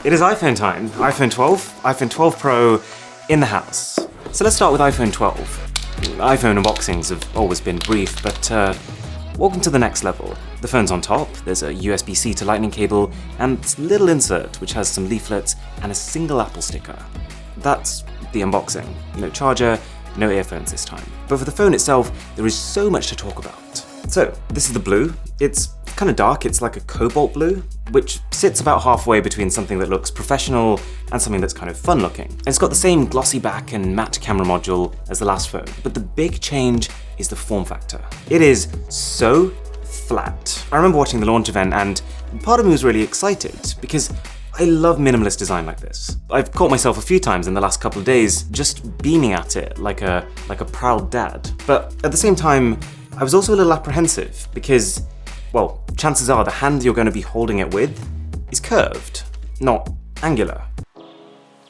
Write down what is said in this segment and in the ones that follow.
It is iPhone time. iPhone 12, iPhone 12 Pro in the house. So let's start with iPhone 12. iPhone unboxings have always been brief, but welcome to the next level. The phone's on top, there's a USB-C to Lightning cable, and this little insert which has some leaflets and a single Apple sticker. That's the unboxing. No charger, no earphones this time. But for the phone itself, there is so much to talk about. So, this is the blue. It's kind of dark, it's like a cobalt blue, which sits about halfway between something that looks professional and something that's kind of fun looking. And it's got the same glossy back and matte camera module as the last phone, but the big change is the form factor. It is so flat. I remember watching the launch event and part of me was really excited because I love minimalist design like this. I've caught myself a few times in the last couple of days just beaming at it like a proud dad. But at the same time, I was also a little apprehensive because, well, chances are the hand you're going to be holding it with is curved, not angular.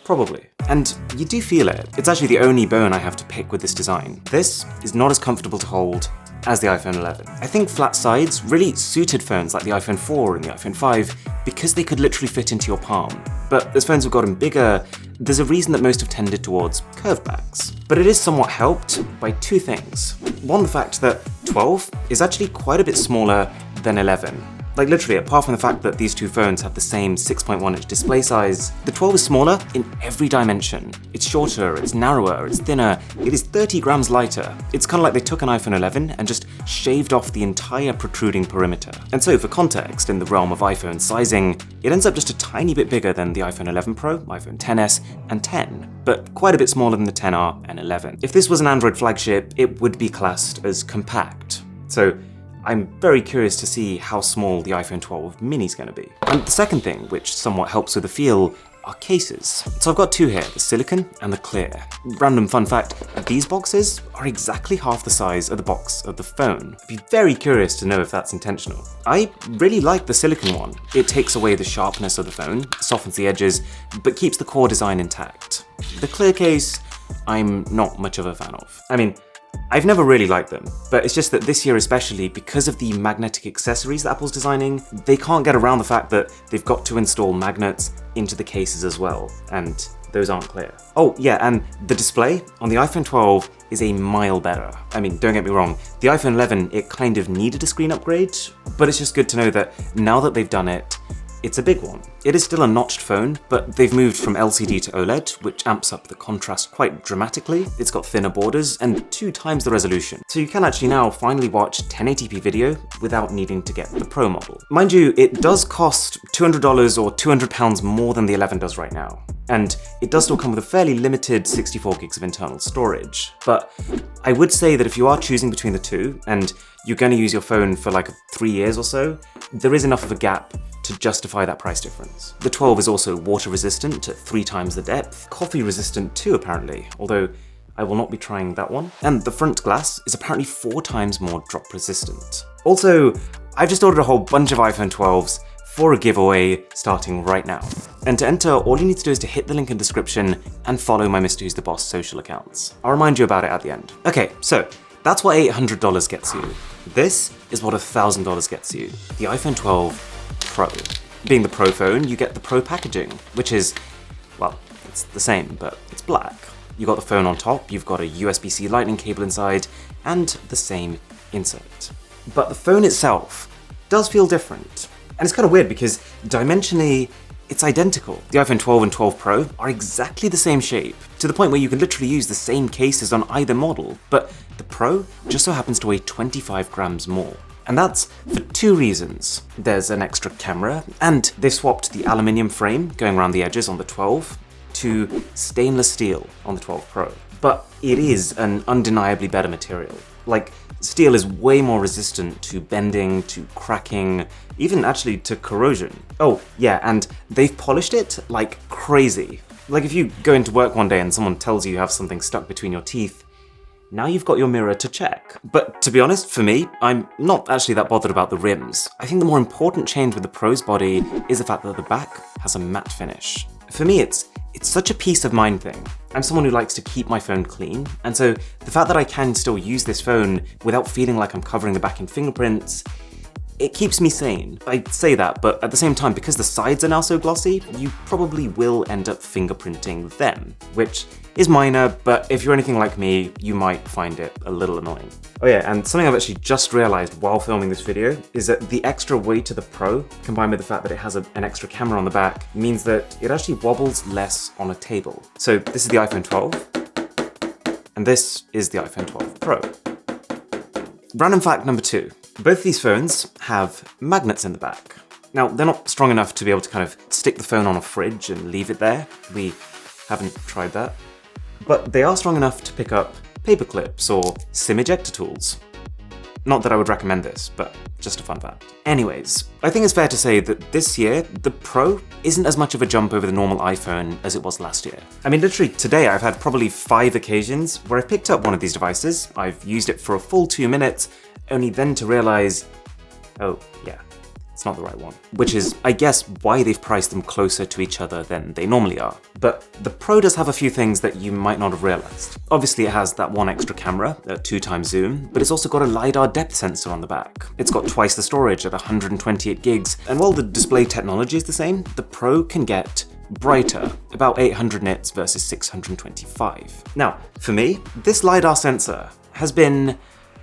Probably. And you do feel it. It's actually the only bone I have to pick with this design. This is not as comfortable to hold as the iPhone 11. I think flat sides really suited phones like the iPhone 4 and the iPhone 5 because they could literally fit into your palm. But as phones have gotten bigger, there's a reason that most have tended towards curved backs. But it is somewhat helped by two things. One, the fact that 12 is actually quite a bit smaller than 11. Like literally, apart from the fact that these two phones have the same 6.1-inch display size, the 12 is smaller in every dimension. It's shorter, it's narrower, it's thinner, it is 30 grams lighter. It's kind of like they took an iPhone 11 and just shaved off the entire protruding perimeter. And so for context, in the realm of iPhone sizing, it ends up just a tiny bit bigger than the iPhone 11 Pro, iPhone XS, and 10, but quite a bit smaller than the 10R and 11. If this was an Android flagship, it would be classed as compact. So I'm very curious to see how small the iPhone 12 mini is going to be. And the second thing, which somewhat helps with the feel, are cases. So I've got two here, the silicon and the clear. Random fun fact, these boxes are exactly half the size of the box of the phone. I'd be very curious to know if that's intentional. I really like the silicon one. It takes away the sharpness of the phone, softens the edges, but keeps the core design intact. The clear case, I'm not much of a fan of. I mean, I've never really liked them, but it's just that this year especially, because of the magnetic accessories that Apple's designing, they can't get around the fact that they've got to install magnets into the cases as well, and those aren't clear. Oh yeah, and the display on the iPhone 12 is a mile better. I mean, don't get me wrong, the iPhone 11, it kind of needed a screen upgrade, but it's just good to know that now that they've done it, it's a big one. It is still a notched phone, but they've moved from LCD to OLED, which amps up the contrast quite dramatically. It's got thinner borders and 2 times the resolution. So you can actually now finally watch 1080p video without needing to get the Pro model. Mind you, it does cost $200 or £200 more than the 11 does right now. And it does still come with a fairly limited 64 gigs of internal storage. But I would say that if you are choosing between the two, and you're going to use your phone for like 3 years or so, there is enough of a gap to justify that price difference. The 12 is also water resistant at 3 times the depth, coffee resistant too apparently, although I will not be trying that one. And the front glass is apparently 4 times more drop resistant. Also, I've just ordered a whole bunch of iPhone 12s for a giveaway starting right now. And to enter, all you need to do is to hit the link in the description and follow my Mr. Who's the Boss social accounts. I'll remind you about it at the end. Okay, so that's what $800 gets you. This is what $1,000 gets you. The iPhone 12 Pro. Being the Pro phone, you get the Pro packaging, which is, well, it's the same, but it's black. You got the phone on top, you've got a USB-C Lightning cable inside, and the same insert. But the phone itself does feel different. And it's kind of weird because dimensionally, it's identical. The iPhone 12 and 12 Pro are exactly the same shape, to the point where you can literally use the same cases on either model, but the Pro just so happens to weigh 25 grams more. And that's for 2 reasons. There's an extra camera, and they swapped the aluminium frame going around the edges on the 12 to stainless steel on the 12 Pro. But it is an undeniably better material. Like, steel is way more resistant to bending, to cracking, even actually to corrosion. Oh yeah, and they've polished it like crazy. Like if you go into work one day and someone tells you have something stuck between your teeth, now you've got your mirror to check. But to be honest, for me, I'm not actually that bothered about the rims. I think the more important change with the Pro's body is the fact that the back has a matte finish. For me, it's such a peace of mind thing. I'm someone who likes to keep my phone clean, and so the fact that I can still use this phone without feeling like I'm covering the back in fingerprints, it keeps me sane. I say that, but at the same time, because the sides are now so glossy, you probably will end up fingerprinting them, which is minor, but if you're anything like me, you might find it a little annoying. Oh yeah, and something I've actually just realized while filming this video is that the extra weight of the Pro, combined with the fact that it has an extra camera on the back, means that it actually wobbles less on a table. So this is the iPhone 12, and this is the iPhone 12 Pro. Random fact number 2. Both these phones have magnets in the back. Now, they're not strong enough to be able to kind of stick the phone on a fridge and leave it there. We haven't tried that. But they are strong enough to pick up paper clips or SIM ejector tools. Not that I would recommend this, but just a fun fact. Anyways, I think it's fair to say that this year, the Pro isn't as much of a jump over the normal iPhone as it was last year. I mean, literally today I've had probably 5 occasions where I've picked up one of these devices, I've used it for a full 2 minutes, only then to realize, oh yeah, it's not the right one. Which is, I guess, why they've priced them closer to each other than they normally are. But the Pro does have a few things that you might not have realized. Obviously it has that one extra camera, a 2x zoom, but it's also got a LiDAR depth sensor on the back. It's got twice the storage at 128 gigs, and while the display technology is the same, the Pro can get brighter, about 800 nits versus 625. Now, for me, this LiDAR sensor has been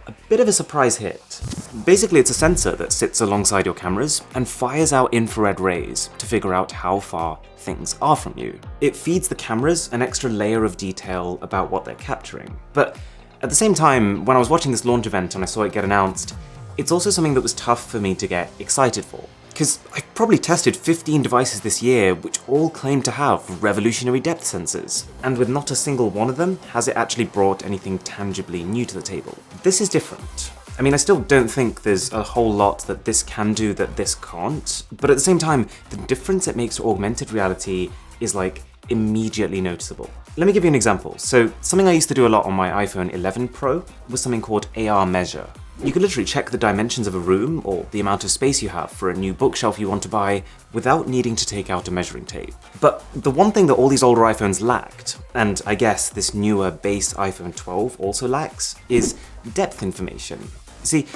a bit of a surprise hit. Basically, it's a sensor that sits alongside your cameras and fires out infrared rays to figure out how far things are from you. It feeds the cameras an extra layer of detail about what they're capturing. But at the same time, when I was watching this launch event and I saw it get announced, it's also something that was tough for me to get excited for. Because I've probably tested 15 devices this year which all claim to have revolutionary depth sensors, and with not a single one of them has it actually brought anything tangibly new to the table. This is different. I mean, I still don't think there's a whole lot that this can do that this can't, but at the same time, the difference it makes to augmented reality is like immediately noticeable. Let me give you an example. So something I used to do a lot on my iPhone 11 Pro was something called AR Measure. You can literally check the dimensions of a room or the amount of space you have for a new bookshelf you want to buy without needing to take out a measuring tape. But the one thing that all these older iPhones lacked, and I guess this newer base iPhone 12 also lacks, is depth information. See,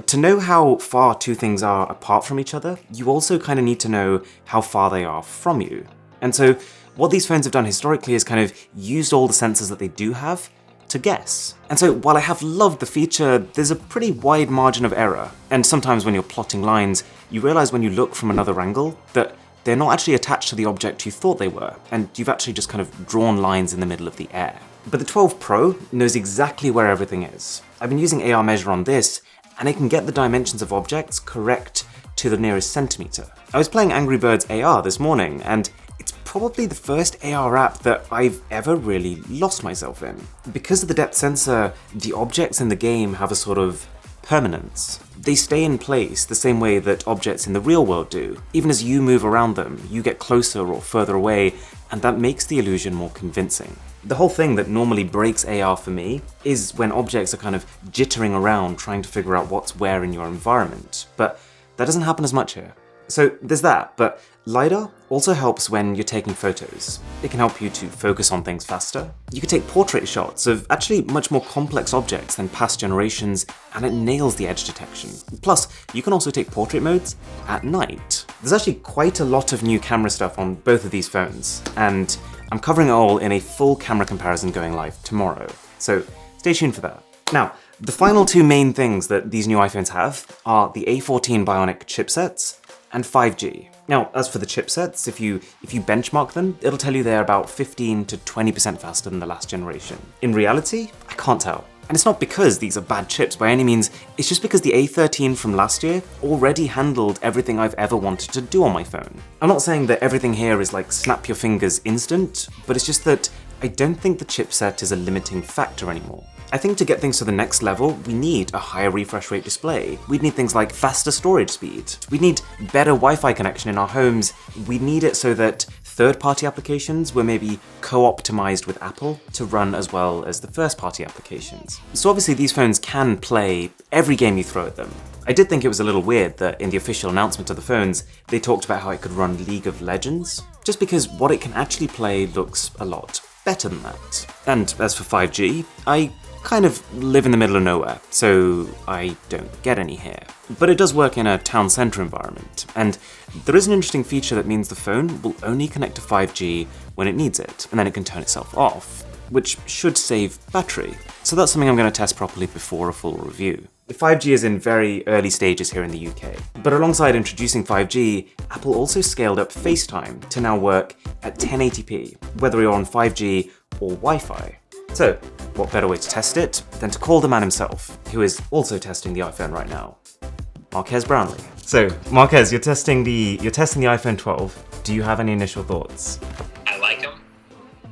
to know how far two things are apart from each other, you also kind of need to know how far they are from you. And so what these phones have done historically is kind of used all the sensors that they do have to guess. And so while I have loved the feature, there's a pretty wide margin of error. And sometimes when you're plotting lines, you realize when you look from another angle that they're not actually attached to the object you thought they were, and you've actually just kind of drawn lines in the middle of the air. But the 12 Pro knows exactly where everything is. I've been using AR Measure on this, and it can get the dimensions of objects correct to the nearest centimeter. I was playing Angry Birds AR this morning, and it's probably the first AR app that I've ever really lost myself in. Because of the depth sensor, the objects in the game have a sort of permanence. They stay in place the same way that objects in the real world do. Even as you move around them, you get closer or further away, and that makes the illusion more convincing. The whole thing that normally breaks AR for me is when objects are kind of jittering around trying to figure out what's where in your environment, but that doesn't happen as much here. So there's that, but LiDAR also helps when you're taking photos. It can help you to focus on things faster. You can take portrait shots of actually much more complex objects than past generations, and it nails the edge detection. Plus, you can also take portrait modes at night. There's actually quite a lot of new camera stuff on both of these phones, and I'm covering it all in a full camera comparison going live tomorrow, so stay tuned for that. Now, the final two main things that these new iPhones have are the A14 Bionic Chipsets and 5G. Now, as for the chipsets, if you benchmark them, it'll tell you they're about 15 to 20% faster than the last generation. In reality, I can't tell. And it's not because these are bad chips by any means, it's just because the A13 from last year already handled everything I've ever wanted to do on my phone. I'm not saying that everything here is like snap your fingers instant, but it's just that I don't think the chipset is a limiting factor anymore. I think to get things to the next level, we need a higher refresh rate display. We'd need things like faster storage speed. We need better Wi-Fi connection in our homes. We need it so that third-party applications were maybe co-optimized with Apple to run as well as the first-party applications. So obviously these phones can play every game you throw at them. I did think it was a little weird that in the official announcement of the phones, they talked about how it could run League of Legends, just because what it can actually play looks a lot better than that. And as for 5G, I kind of live in the middle of nowhere, so I don't get any here. But it does work in a town centre environment, and there is an interesting feature that means the phone will only connect to 5G when it needs it, and then it can turn itself off, which should save battery. So that's something I'm going to test properly before a full review. The 5G is in very early stages here in the UK, but alongside introducing 5G, Apple also scaled up Facetime to now work at 1080p, whether you're on 5G or Wi-Fi. So, what better way to test it than to call the man himself, who is also testing the iPhone right now, Marques Brownlee. So, Marques, you're testing the iPhone 12. Do you have any initial thoughts? I like them.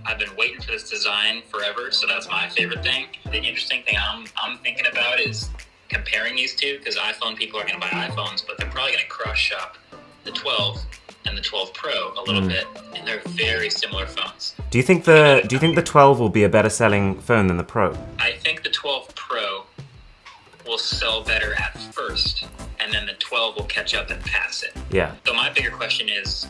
I've been waiting for this design forever, so that's my favorite thing. The interesting thing I'm thinking about is comparing these two, because iPhone people are going to buy iPhones, but they're probably going to cross-shop the 12 and the 12 Pro a little bit, and they're very similar phones. Do you think the 12 will be a better selling phone than the Pro? I think the 12 Pro will sell better at first, and then the 12 will catch up and pass it. Yeah. So my bigger question is,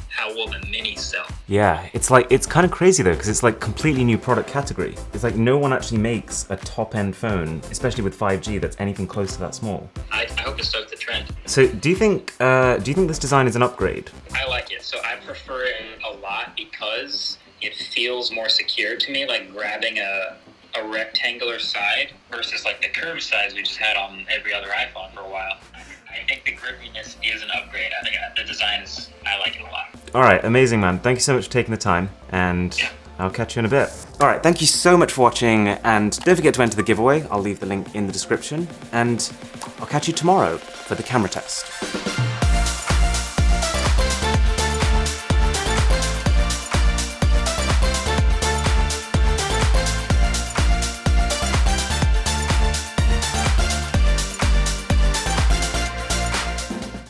how will the Mini sell? Yeah, it's kind of crazy though, because it's like completely new product category. It's like no one actually makes a top-end phone, especially with 5G, that's anything close to that small. I hope it starts the trend. So do you think this design is an upgrade? I like it. So I prefer it a lot because it feels more secure to me, like grabbing a rectangular side versus like the curved sides we just had on every other iPhone for a while. I think the grippiness is an upgrade. I think the design I like it a lot. All right, amazing, man. Thank you so much for taking the time, and I'll catch you in a bit. All right, thank you so much for watching, and don't forget to enter the giveaway. I'll leave the link in the description, and I'll catch you tomorrow for the camera test.